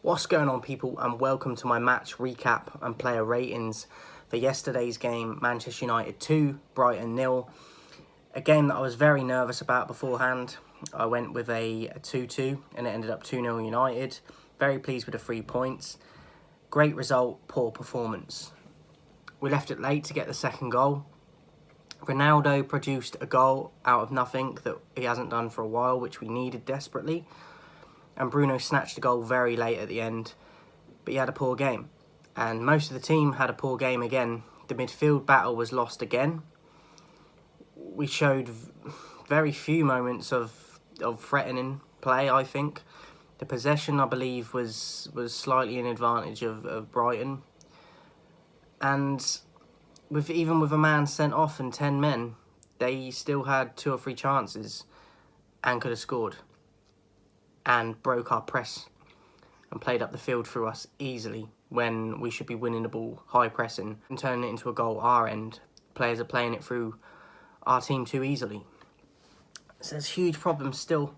What's going on, people, and welcome to my match recap and player ratings for yesterday's game, Manchester United 2, Brighton 0. A game that I was very nervous about beforehand. I went with a 2-2 and it ended up 2-0 United. Very pleased with the 3 points. Great result, poor performance. We left it late to get the second goal. Ronaldo produced a goal out of nothing that he hasn't done for a while, which we needed desperately. And Bruno snatched the goal very late at the end, but he had a poor game. And most of the team had a poor game again. The midfield battle was lost again. We showed very few moments of threatening play, I think. The possession, I believe, was slightly in advantage of Brighton. And even with a man sent off and 10 men, they still had 2 or 3 chances and could have scored. And broke our press and played up the field through us easily when we should be winning the ball, high pressing, and turning it into a goal our end. Players are playing it through our team too easily. So there's huge problems still.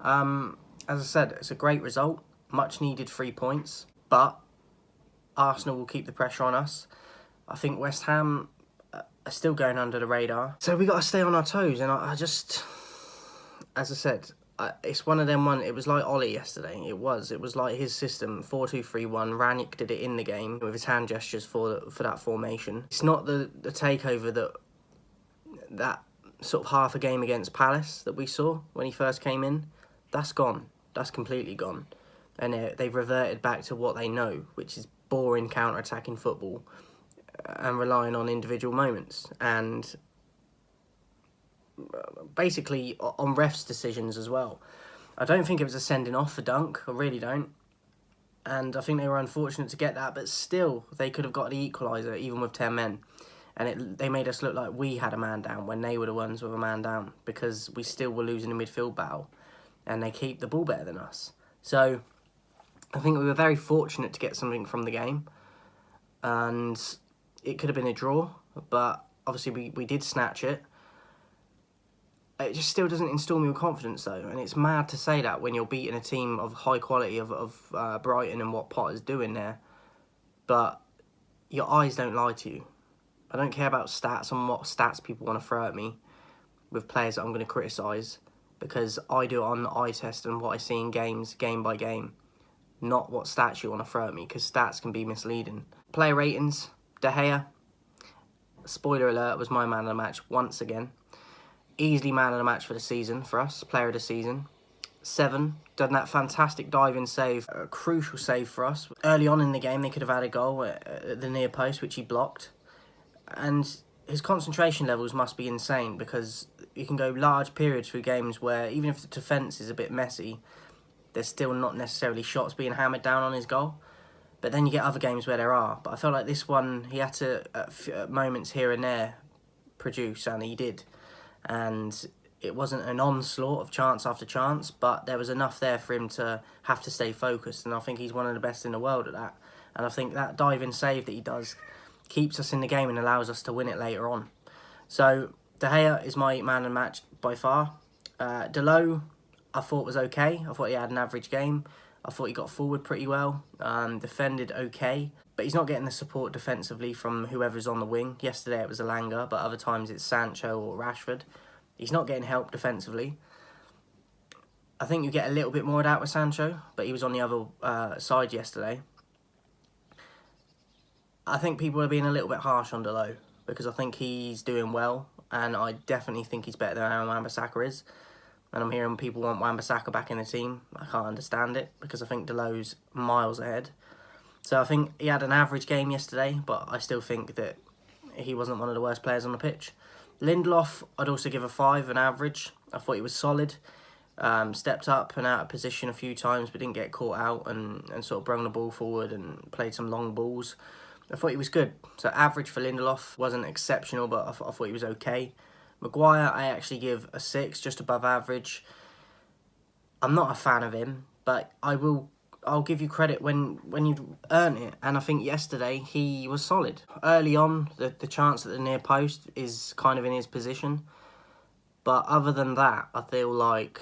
As I said, it's a great result, much needed 3 points, but Arsenal will keep the pressure on us. I think West Ham are still going under the radar. So we got to stay on our toes, and I just, as I said, it's one of them it was like Ollie yesterday. It was like his system, 4-2-3-1. Ranić did it in the game with his hand gestures for that formation. It's not the takeover that sort of half a game against Palace that we saw when he first came in. That's gone. That's completely gone. And they've reverted back to what they know, which is boring counter-attacking football and relying on individual moments. And basically on refs' decisions as well. I don't think it was a sending off for Dunk. I really don't. And I think they were unfortunate to get that, but still, they could have got the equaliser even with 10 men. And they made us look like we had a man down when they were the ones with a man down, because we still were losing the midfield battle and they keep the ball better than us. So I think we were very fortunate to get something from the game, and it could have been a draw, but obviously we did snatch it. It just still doesn't instill me with confidence, though, and it's mad to say that when you're beating a team of high quality of Brighton and what Potter's doing there, but your eyes don't lie to you. I don't care about stats and what stats people want to throw at me with players that I'm going to criticise, because I do it on the eye test and what I see in games, game by game, not what stats you want to throw at me, because stats can be misleading. Player ratings, De Gea, spoiler alert, was my man of the match once again. Easily man of the match for the season for us, player of the season. 7, done that fantastic diving save, a crucial save for us. Early on in the game, they could have had a goal at the near post, which he blocked. And his concentration levels must be insane, because you can go large periods through games where even if the defence is a bit messy, there's still not necessarily shots being hammered down on his goal. But then you get other games where there are. But I felt like this one, he had to, at moments here and there, produce, and he did. And it wasn't an onslaught of chance after chance, but there was enough there for him to have to stay focused, and I think he's one of the best in the world at that. And I think that diving save that he does keeps us in the game and allows us to win it later on. So De Gea is my man of the match by far. Dalot, I thought was okay. I thought he had an average game. I thought he got forward pretty well, defended okay, but he's not getting the support defensively from whoever's on the wing. Yesterday it was Elanga, but other times it's Sancho or Rashford. He's not getting help defensively. I think you get a little bit more of that with Sancho, but he was on the other side yesterday. I think people are being a little bit harsh on Dalot, because I think he's doing well, and I definitely think he's better than Aaron Wan-Bissaka is. And I'm hearing people want Wan-Bissaka back in the team. I can't understand it, because I think Dalot's miles ahead. So I think he had an average game yesterday, but I still think that he wasn't one of the worst players on the pitch. Lindelof, I'd also give a 5, an average. I thought he was solid. Stepped up and out of position a few times, but didn't get caught out and sort of brung the ball forward and played some long balls. I thought he was good. So average for Lindelof. Wasn't exceptional, but I thought he was okay. Maguire, I actually give a 6, just above average. I'm not a fan of him, but I'll give you credit when you earn it. And I think yesterday he was solid. Early on, the chance at the near post is kind of in his position. But other than that, I feel like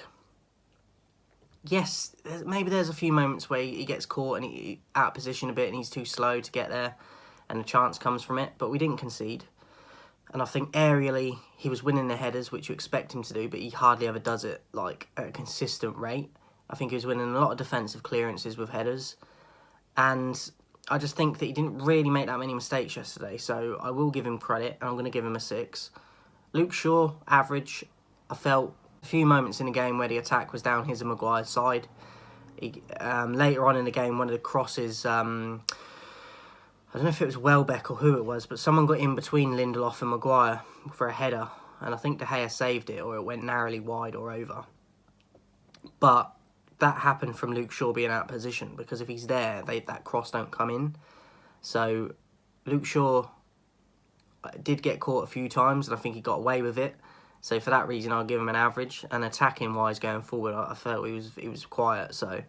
yes, maybe there's a few moments where he gets caught and he out of position a bit and he's too slow to get there and a chance comes from it, but we didn't concede. And I think aerially, he was winning the headers, which you expect him to do, but he hardly ever does it like at a consistent rate. I think he was winning a lot of defensive clearances with headers. And I just think that he didn't really make that many mistakes yesterday, so I will give him credit, and I'm going to give him a 6. Luke Shaw, average. I felt a few moments in the game where the attack was down his and Maguire's side. Later on in the game, one of the crosses... I don't know if it was Welbeck or who it was, but someone got in between Lindelof and Maguire for a header, and I think De Gea saved it, or it went narrowly wide or over. But that happened from Luke Shaw being out of position, because if he's there, that cross don't come in. So Luke Shaw did get caught a few times, and I think he got away with it. So for that reason, I'll give him an average. And attacking-wise going forward, I felt he was quiet. So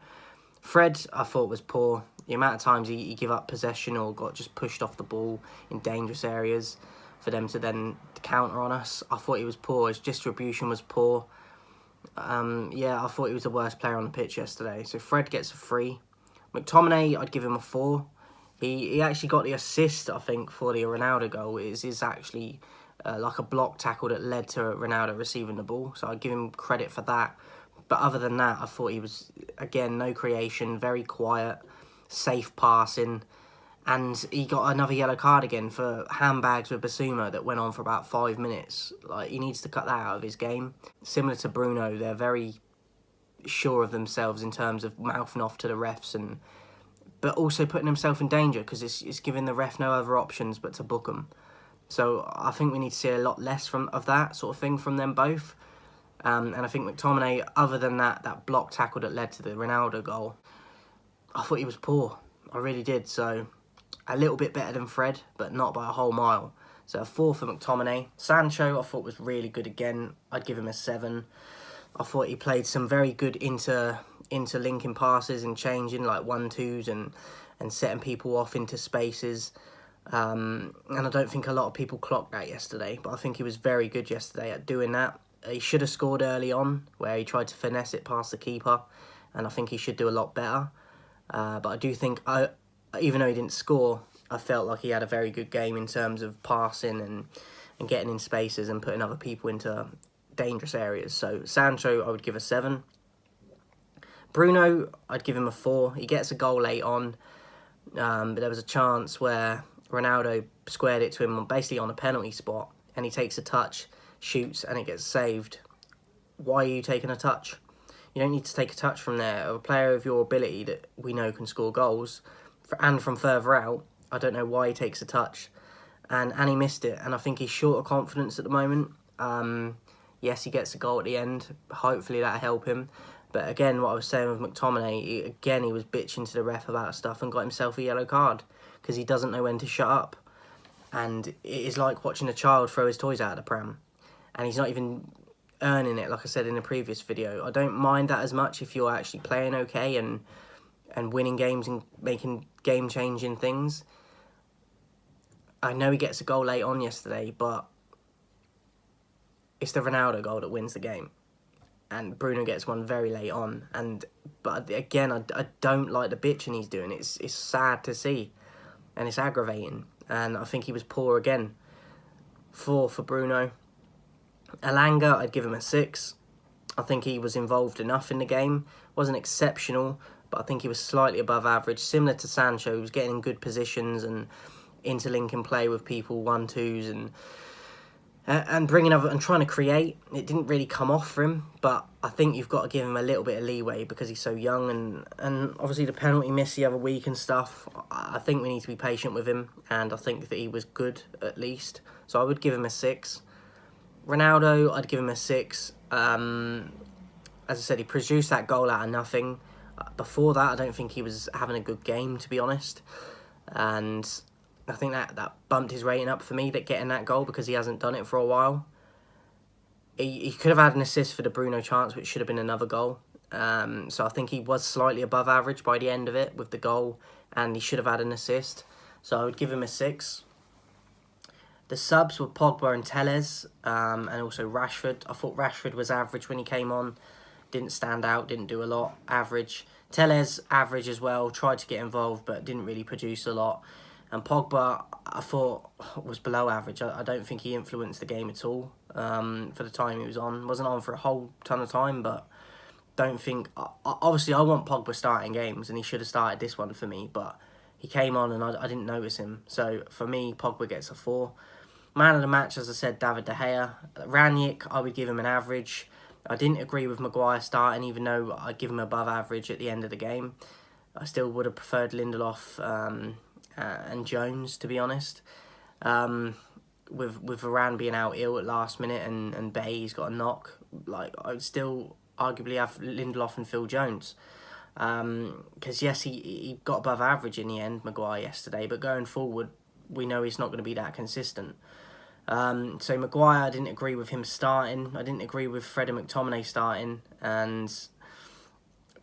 Fred, I thought, was poor. The amount of times he give up possession or got just pushed off the ball in dangerous areas for them to then counter on us, I thought he was poor. His distribution was poor. I thought he was the worst player on the pitch yesterday. So Fred gets a 3. McTominay, I'd give him a 4. He actually got the assist, I think, for the Ronaldo goal. It is actually like a block tackle that led to Ronaldo receiving the ball. So I'd give him credit for that. But other than that, I thought he was, again, no creation, very quiet, safe passing, and he got another yellow card again for handbags with Basuma that went on for about 5 minutes. Like, he needs to cut that out of his game. Similar to Bruno, they're very sure of themselves in terms of mouthing off to the refs, but also putting himself in danger because it's giving the ref no other options but to book them. So I think we need to see a lot less of that sort of thing from them both. And I think McTominay, other than that block tackle that led to the Ronaldo goal, I thought he was poor. I really did. So a little bit better than Fred, but not by a whole mile. So a 4 for McTominay. Sancho, I thought, was really good again. I'd give him a 7. I thought he played some very good interlinking passes and changing like 1-2s and setting people off into spaces. And I don't think a lot of people clocked that yesterday, but I think he was very good yesterday at doing that. He should have scored early on, where he tried to finesse it past the keeper, and I think he should do a lot better. But I do think, even though he didn't score, I felt like he had a very good game in terms of passing and getting in spaces and putting other people into dangerous areas. So Sancho, I would give a 7. Bruno, I'd give him a 4. He gets a goal late on, but there was a chance where Ronaldo squared it to him basically on a penalty spot, and he takes a touch, shoots, and it gets saved. Why are you taking a touch? You don't need to take a touch from there. A player of your ability that we know can score goals, and from further out, I don't know why he takes a touch. And he missed it, and I think he's short of confidence at the moment. Yes, he gets a goal at the end. Hopefully that'll help him. But again, what I was saying with McTominay, he was bitching to the ref about stuff and got himself a yellow card because he doesn't know when to shut up. And it is like watching a child throw his toys out of the pram. And he's not even earning it, like I said in the previous video. I don't mind that as much if you're actually playing okay and winning games and making game-changing things. I know he gets a goal late on yesterday, but it's the Ronaldo goal that wins the game. And Bruno gets one very late on. But again, I don't like the bitching he's doing. It's sad to see. And it's aggravating. And I think he was poor again. 4 for Bruno. Elanga, I'd give him a 6. I think he was involved enough in the game. Wasn't exceptional, but I think he was slightly above average. Similar to Sancho, he was getting in good positions and interlinking play with people, 1-2s, and bringing other and trying to create. It didn't really come off for him, but I think you've got to give him a little bit of leeway because he's so young, and obviously the penalty miss the other week and stuff. I think we need to be patient with him, and I think that he was good at least. So I would give him a 6. Ronaldo, I'd give him a 6. As I said, he produced that goal out of nothing. Before that, I don't think he was having a good game, to be honest. And I think that bumped his rating up for me, that getting that goal, because he hasn't done it for a while. He could have had an assist for the Bruno chance, which should have been another goal. So I think he was slightly above average by the end of it with the goal, and he should have had an assist. So I would give him a 6. The subs were Pogba and Telles, and also Rashford. I thought Rashford was average when he came on. didn't stand out, didn't do a lot, average. Tellez, average as well, tried to get involved but didn't really produce a lot. And Pogba, I thought, was below average. I don't think he influenced the game at all for the time he was on. Wasn't on for a whole ton of time, but don't think... Obviously, I want Pogba starting games, and he should have started this one for me, but he came on and I didn't notice him. So, for me, Pogba gets a 4. Man of the match, as I said, David De Gea. Ranić, I would give him an average. I didn't agree with Maguire starting, even though I'd give him above average at the end of the game. I still would have preferred Lindelof and Jones, to be honest. With Varane being out ill at last minute and Bay's got a knock, like, I'd still arguably have Lindelof and Phil Jones. Because yes, he got above average in the end, Maguire, yesterday, but going forward, we know he's not going to be that consistent. So Maguire, I didn't agree with him starting. I didn't agree with Fred and McTominay starting, and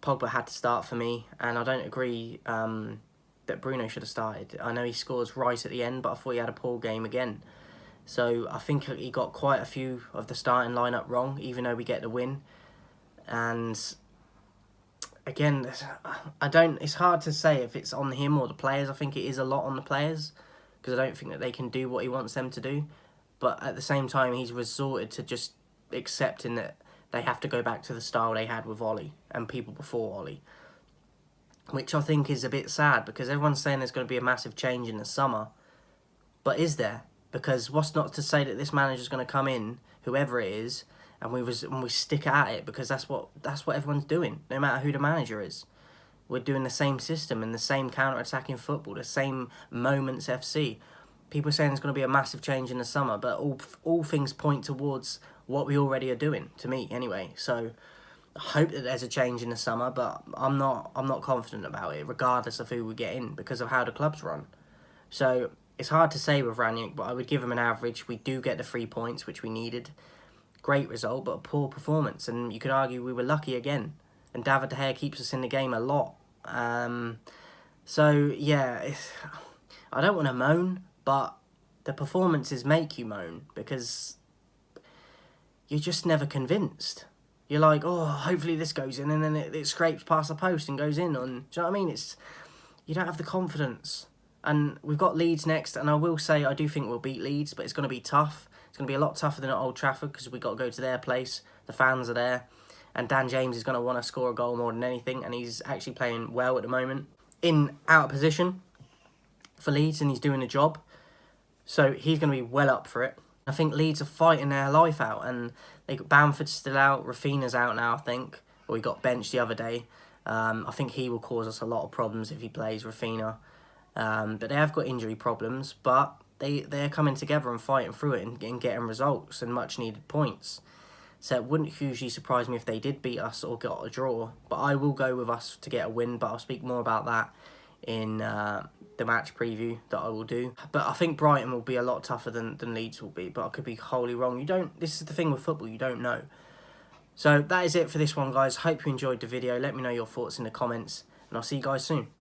Pogba had to start for me. And I don't agree that Bruno should have started. I know he scores right at the end, but I thought he had a poor game again. So I think he got quite a few of the starting lineup wrong, even though we get the win. And again, it's hard to say if it's on him or the players. I think it is a lot on the players, because I don't think that they can do what he wants them to do. But at the same time, he's resorted to just accepting that they have to go back to the style they had with Ollie and people before Ollie. Which I think is a bit sad, because everyone's saying there's going to be a massive change in the summer. But is there? Because what's not to say that this manager's going to come in, whoever it is, and we stick at it, because that's what everyone's doing, no matter who the manager is. We're doing the same system and the same counter-attacking football, the same moments FC. People are saying there's going to be a massive change in the summer, but all things point towards what we already are doing, to me anyway. So I hope that there's a change in the summer, but I'm not confident about it, regardless of who we get in, because of how the club's run. So it's hard to say with Ranić, but I would give him an average. We do get the 3 points, which we needed. Great result, but a poor performance, and you could argue we were lucky again. And David De Gea keeps us in the game a lot. So yeah, I don't want to moan, but the performances make you moan, because you're just never convinced. You're like, oh, hopefully this goes in, and then it scrapes past the post and goes in. Do you know what I mean? You don't have the confidence. And we've got Leeds next, and I will say I do think we'll beat Leeds, but it's going to be tough. It's going to be a lot tougher than at Old Trafford, because we've got to go to their place. The fans are there. And Dan James is going to want to score a goal more than anything, and he's actually playing well at the moment. Out of position for Leeds, and he's doing the job. So he's going to be well up for it. I think Leeds are fighting their life out, and Bamford's still out, Rafinha's out now, I think. Or he got benched the other day. I think he will cause us a lot of problems if he plays, Rafinha. But they have got injury problems, but they're coming together and fighting through it and getting results and much needed points. So it wouldn't hugely surprise me if they did beat us or got a draw. But I will go with us to get a win, but I'll speak more about that in the match preview that I will do. But I think Brighton will be a lot tougher than Leeds will be, but I could be wholly wrong. This is the thing with football, you don't know. So that is it for this one, guys. Hope you enjoyed the video. Let me know your thoughts in the comments, and I'll see you guys soon.